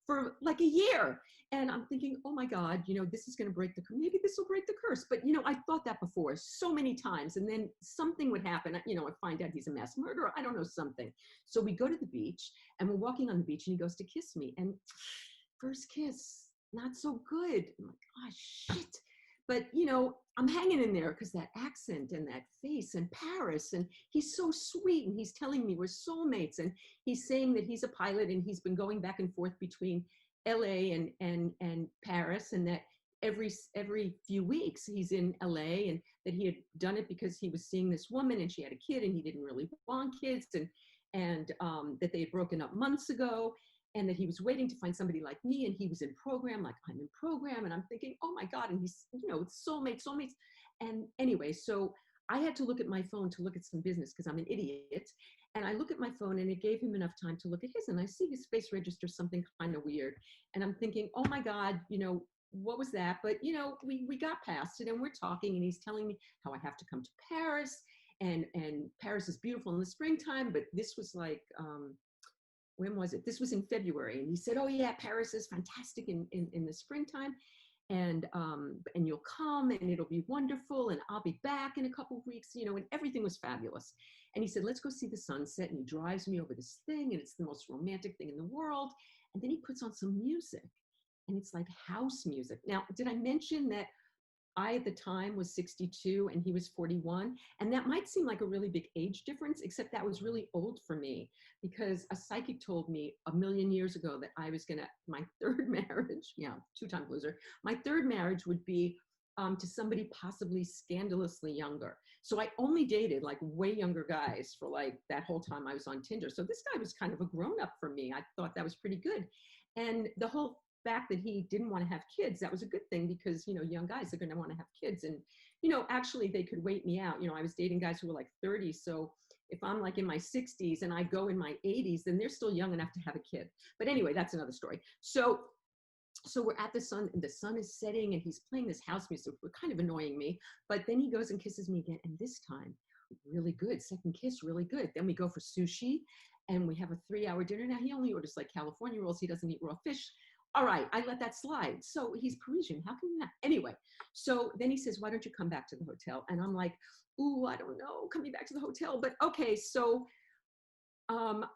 for a year. And I'm thinking, oh my God, this is going to maybe this will break the curse. But, I thought that before so many times. And then something would happen. I find out he's a mass murderer. I don't know, something. So we go to the beach, and we're walking on the beach, and he goes to kiss me. And first kiss, not so good. I'm like, oh, shit. But, I'm hanging in there because that accent and that face and Paris, and he's so sweet, and he's telling me we're soulmates, and he's saying that he's a pilot and he's been going back and forth between LA and Paris, and that every few weeks he's in LA, and that he had done it because he was seeing this woman and she had a kid and he didn't really want kids. and that they had broken up months ago, and that he was waiting to find somebody like me, and he was in program, like I'm in program, and I'm thinking, oh my God, and he's, soulmates. And anyway, so I had to look at my phone to look at some business because I'm an idiot. And I look at my phone and it gave him enough time to look at his, and I see his face register something kind of weird. And I'm thinking, oh my God, what was that? But, we got past it, and we're talking, and he's telling me how I have to come to Paris, and Paris is beautiful in the springtime. But this was like, when was it? This was in February. And he said, oh yeah, Paris is fantastic in the springtime. And you'll come, and it'll be wonderful, and I'll be back in a couple of weeks, and everything was fabulous. And he said, let's go see the sunset. And he drives me over this thing, and it's the most romantic thing in the world. And then he puts on some music, and it's like house music. Now, did I mention that I, at the time, was 62 and he was 41? And that might seem like a really big age difference, except that was really old for me, because a psychic told me a million years ago that I was my third marriage, two-time loser, my third marriage would be to somebody possibly scandalously younger. So I only dated like way younger guys for like that whole time I was on Tinder. So this guy was kind of a grown-up for me. I thought that was pretty good. And the whole fact that he didn't want to have kids, that was a good thing, because young guys are going to want to have kids, and actually they could wait me out. I was dating guys who were like 30, so if I'm like in my 60s and I go in my 80s, then they're still young enough to have a kid. But anyway, that's another story. So we're at the sun, and the sun is setting, and he's playing this house music, kind of annoying me. But then he goes and kisses me again, and this time really good, second kiss, really good. Then we go for sushi, and we have a 3-hour dinner. Now he only orders like California rolls, he doesn't eat raw fish. All right, I let that slide. So he's Parisian, how can you not? Anyway, so then he says, why don't you come back to the hotel? And I'm like, ooh, I don't know, coming back to the hotel, but okay. So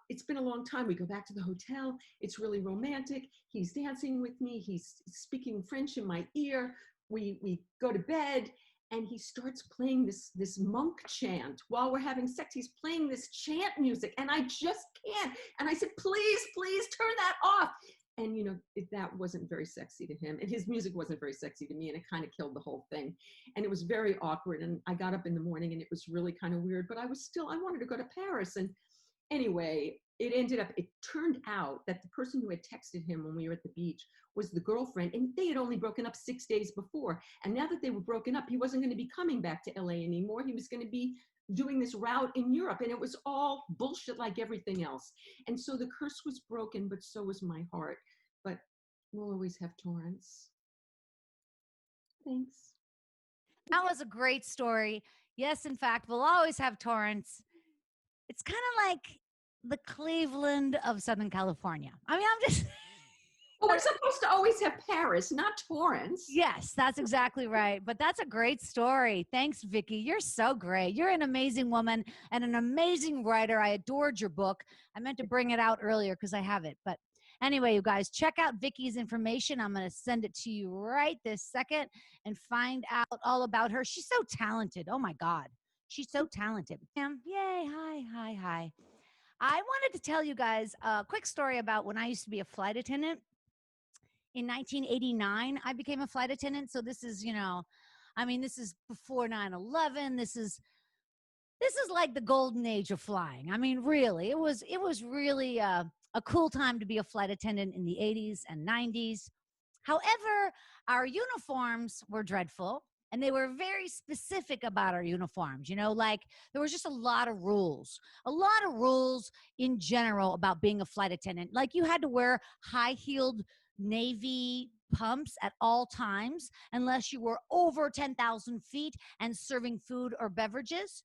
it's been a long time. We go back to the hotel. It's really romantic. He's dancing with me. He's speaking French in my ear. We go to bed, and he starts playing this monk chant while we're having sex. He's playing this chant music, and I just can't. And I said, please turn that off. And, that wasn't very sexy to him, and his music wasn't very sexy to me, and it kind of killed the whole thing. And it was very awkward. And I got up in the morning, and it was really kind of weird, but I wanted to go to Paris. And anyway, it turned out that the person who had texted him when we were at the beach was the girlfriend, and they had only broken up 6 days before. And now that they were broken up, he wasn't going to be coming back to LA anymore. He was going to be doing this route in Europe, and it was all bullshit like everything else. And so the curse was broken, but so was my heart. But we'll always have Torrance. Thanks. That was a great story. Yes, in fact, we'll always have Torrance. It's kind of like the Cleveland of Southern California. I mean, I'm just... Well, we're supposed to always have Paris, not Torrance. Yes, that's exactly right. But that's a great story. Thanks, Vicki. You're so great. You're an amazing woman and an amazing writer. I adored your book. I meant to bring it out earlier because I have it. But anyway, you guys, check out Vicki's information. I'm going to send it to you right this second and find out all about her. She's so talented. Oh, my God. She's so talented. Yay. Hi. I wanted to tell you guys a quick story about when I used to be a flight attendant. In 1989, I became a flight attendant. So this is, this is before 9/11. This is like the golden age of flying. I mean, really, it was really a cool time to be a flight attendant in the 80s and 90s. However, our uniforms were dreadful, and they were very specific about our uniforms. Like there was just a lot of rules in general about being a flight attendant. Like you had to wear high-heeled Navy pumps at all times unless you were over 10,000 feet and serving food or beverages.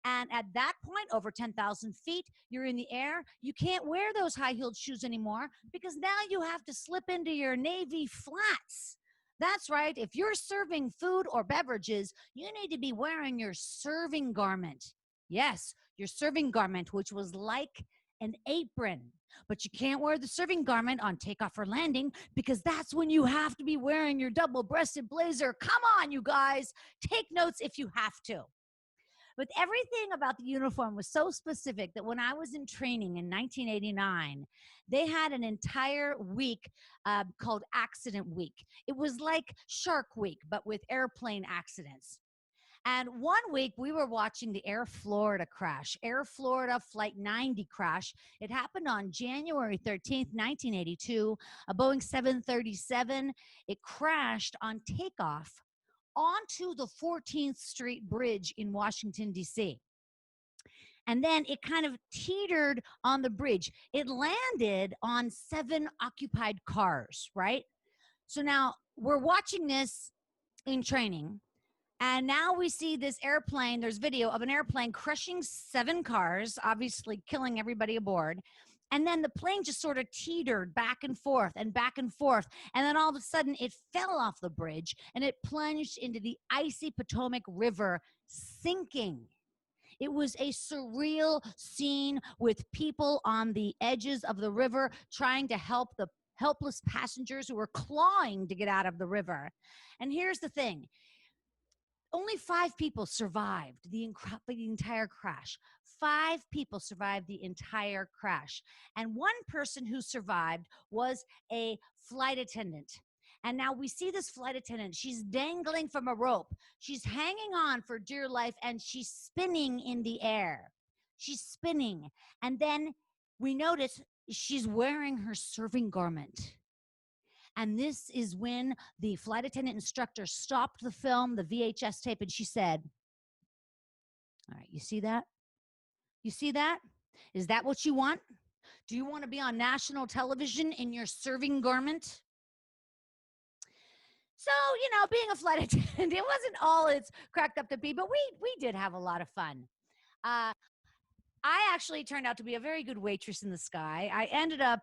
And at that point, over 10,000 feet, you're in the air. You can't wear those high-heeled shoes anymore because now you have to slip into your Navy flats. That's right. If you're serving food or beverages, you need to be wearing your serving garment. Yes, your serving garment, which was like an apron. But you can't wear the serving garment on takeoff or landing because that's when you have to be wearing your double-breasted blazer. Come on, you guys. Take notes if you have to. But everything about the uniform was so specific that when I was in training in 1989, they had an entire week called Accident Week. It was like Shark Week, but with airplane accidents. And one week we were watching the Air Florida crash, Air Florida Flight 90 crash. It happened on January 13th, 1982, a Boeing 737. It crashed on takeoff onto the 14th Street Bridge in Washington, D.C. And then it kind of teetered on the bridge. It landed on 7 occupied cars, right? So now we're watching this in training. And now we see this airplane. There's video of an airplane crushing 7 cars, obviously killing everybody aboard. And then the plane just sort of teetered back and forth and back and forth. And then all of a sudden it fell off the bridge and it plunged into the icy Potomac River, sinking. It was a surreal scene with people on the edges of the river trying to help the helpless passengers who were clawing to get out of the river. And here's the thing. Only 5 people survived the entire crash. 5 people survived the entire crash. And one person who survived was a flight attendant. And now we see this flight attendant. She's dangling from a rope. She's hanging on for dear life, and she's spinning in the air. She's spinning. And then we notice she's wearing her serving garment. And this is when the flight attendant instructor stopped the film, the VHS tape, and she said, all right, you see that? You see that? Is that what you want? Do you want to be on national television in your serving garment? So, being a flight attendant, it wasn't all it's cracked up to be, but we did have a lot of fun. I actually turned out to be a very good waitress in the sky. I ended up,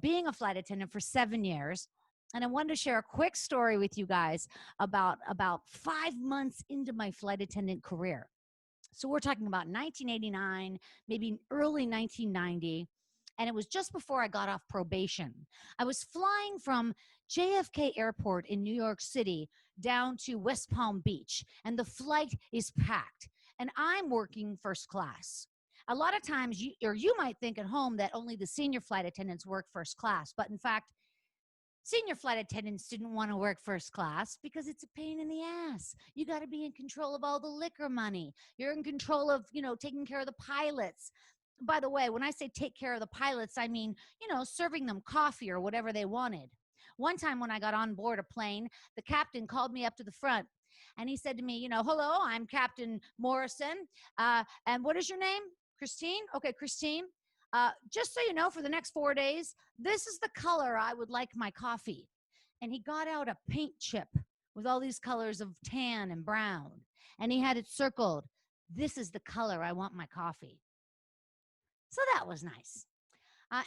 being a flight attendant for 7 years. And I wanted to share a quick story with you guys about 5 months into my flight attendant career. So we're talking about 1989, maybe early 1990. And it was just before I got off probation. I was flying from JFK Airport in New York City down to West Palm Beach, and the flight is packed, and I'm working first class. A lot of times, you might think at home that only the senior flight attendants work first class, but in fact, senior flight attendants didn't want to work first class because it's a pain in the ass. You got to be in control of all the liquor money. You're in control of, taking care of the pilots. By the way, when I say take care of the pilots, I mean, serving them coffee or whatever they wanted. One time when I got on board a plane, the captain called me up to the front and he said to me, hello, I'm Captain Morrison. And what is your name? Christine? Okay, Christine. Just so you know, for the next 4 days, this is the color I would like my coffee. And he got out a paint chip with all these colors of tan and brown. And he had it circled. This is the color I want my coffee. So that was nice.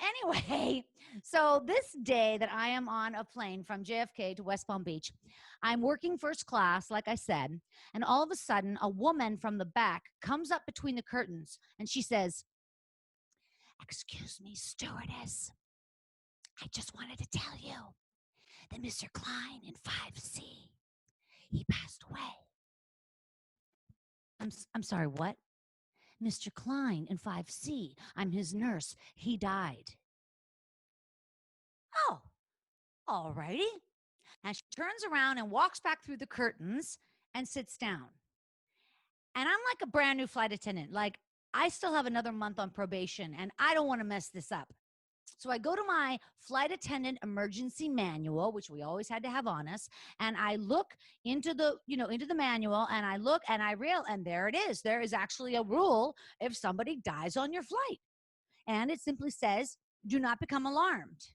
Anyway, so this day that I am on a plane from JFK to West Palm Beach, I'm working first class, like I said, and all of a sudden, a woman from the back comes up between the curtains, and she says, "Excuse me, stewardess, I just wanted to tell you that Mr. Klein in 5C, he passed away." I'm sorry, what? Mr. Klein in 5C. I'm his nurse. He died. Oh, all righty. And she turns around and walks back through the curtains and sits down. And I'm like a brand new flight attendant. Like, I still have another month on probation, and I don't want to mess this up. So I go to my flight attendant emergency manual, which we always had to have on us, and I look into the manual, and I look and and there it is. There is actually a rule if somebody dies on your flight. And it simply says, do not become alarmed.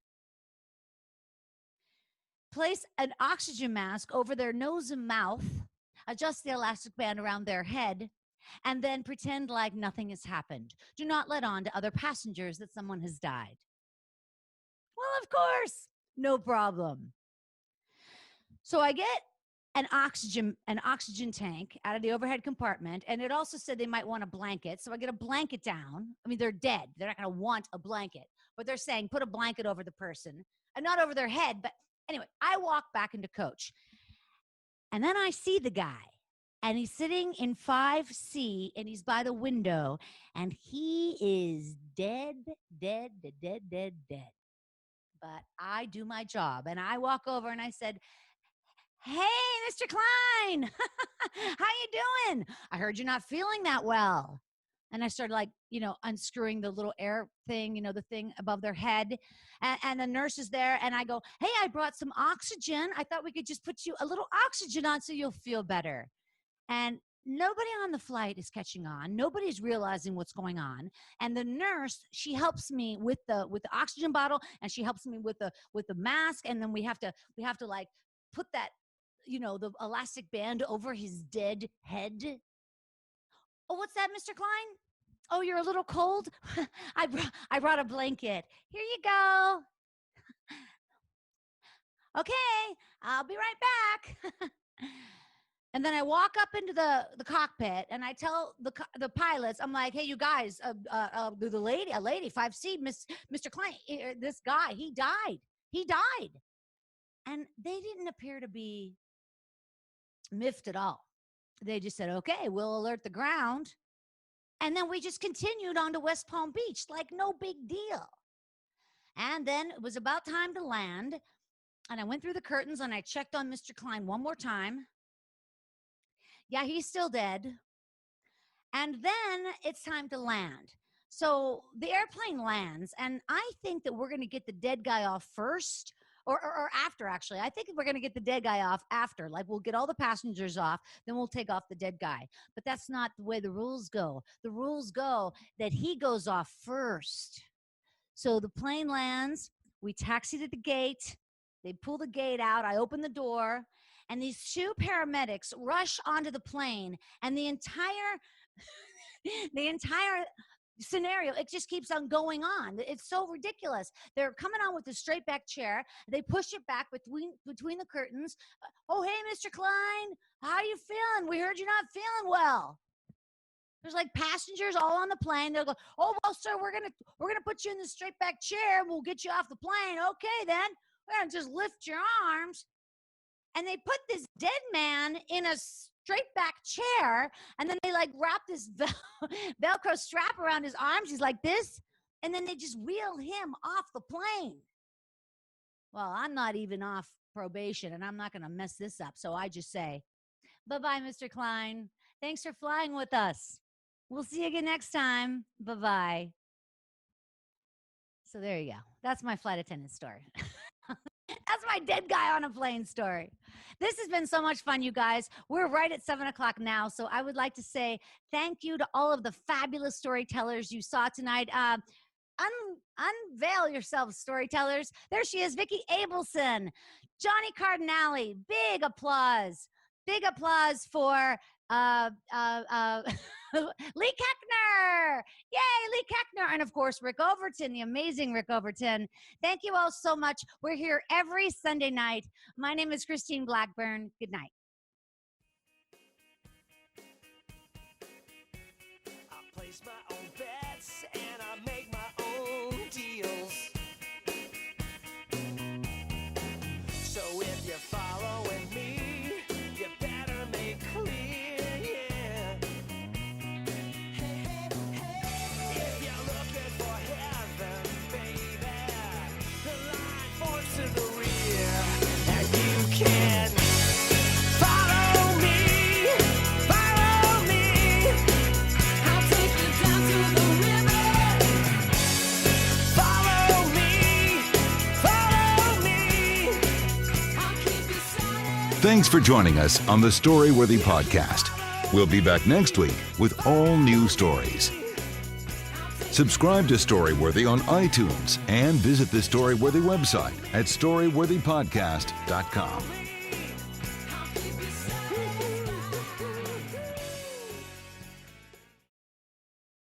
Place an oxygen mask over their nose and mouth, adjust the elastic band around their head, and then pretend like nothing has happened. Do not let on to other passengers that someone has died. Well, of course, no problem. So I get an oxygen tank out of the overhead compartment, and it also said they might want a blanket. So I get a blanket down. I mean, they're dead. They're not going to want a blanket, but they're saying put a blanket over the person, and not over their head. But anyway, I walk back into coach, and then I see the guy, and he's sitting in 5C, and he's by the window, and he is dead. But I do my job, and I walk over and I said, Hey, Mr. Klein. How you doing? I heard you're not feeling that well. And I started unscrewing the little air thing, the thing above their head. And the nurse is there. And I go, hey, I brought some oxygen. I thought we could just put you a little oxygen on so you'll feel better. And nobody on the flight is catching on. Nobody's realizing what's going on. And the nurse, she helps me with the oxygen bottle, and she helps me with the mask. And then we have to like put that, the elastic band over his dead head. Oh, what's that, Mr. Klein? Oh, you're a little cold? I brought a blanket. Here you go. Okay, I'll be right back. And then I walk up into the cockpit, and I tell the pilots, I'm like, hey, you guys, a lady, 5C, Mr. Klein, this guy, he died. And they didn't appear to be miffed at all. They just said, okay, we'll alert the ground. And then we just continued on to West Palm Beach, like no big deal. And then it was about time to land. And I went through the curtains and I checked on Mr. Klein one more time. Yeah, he's still dead. And then it's time to land. So the airplane lands, and I think that we're going to get the dead guy off first. Or after, actually. I think we're going to get the dead guy off after. Like, we'll get all the passengers off, then we'll take off the dead guy. But that's not the way the rules go. The rules go that he goes off first. So the plane lands. We taxi to the gate. They pull the gate out. I open the door. And these two paramedics rush onto the plane. And the entire scenario, it just keeps on going on. It's so ridiculous. They're coming on with the straight back chair. They push it back between the curtains. Oh, hey, Mr. Klein, how you feeling? We heard you're not feeling well. There's like passengers all on the plane. They'll go, oh, well, sir, we're gonna put you in the straight back chair. We'll get you off the plane. Okay, then we're gonna just lift your arms. And they put this dead man in a straight back chair, and then they like wrap this Velcro strap around his arms. He's like this, and then they just wheel him off the plane. Well, I'm not even off probation, and I'm not going to mess this up. So I just say, bye-bye, Mr. Klein. Thanks for flying with us. We'll see you again next time. Bye-bye. So there you go. That's my flight attendant story. That's my dead guy on a plane story. This has been so much fun, you guys. We're right at 7 o'clock now, so I would like to say thank you to all of the fabulous storytellers you saw tonight. Unveil yourselves, storytellers. There she is, Vicki Abelson, Johnny Cardinale. Big applause. Big applause for Leigh Koechner. Yay, Leigh Koechner. And of course, Rick Overton, the amazing Rick Overton. Thank you all so much. We're here every Sunday night. My name is Christine Blackburn. Good night. I place my own bets and I make my own deals. So if you're following me, you better make clear, yeah. If you're looking for heaven, baby, the line forms to the rear, and you can follow me, follow me. I'll take you down to the river. Follow me, follow me. I'll keep you silent. Thanks for joining us on the Storyworthy Podcast. We'll be back next week with all new stories. Subscribe to Storyworthy on iTunes and visit the Storyworthy website at storyworthypodcast.com.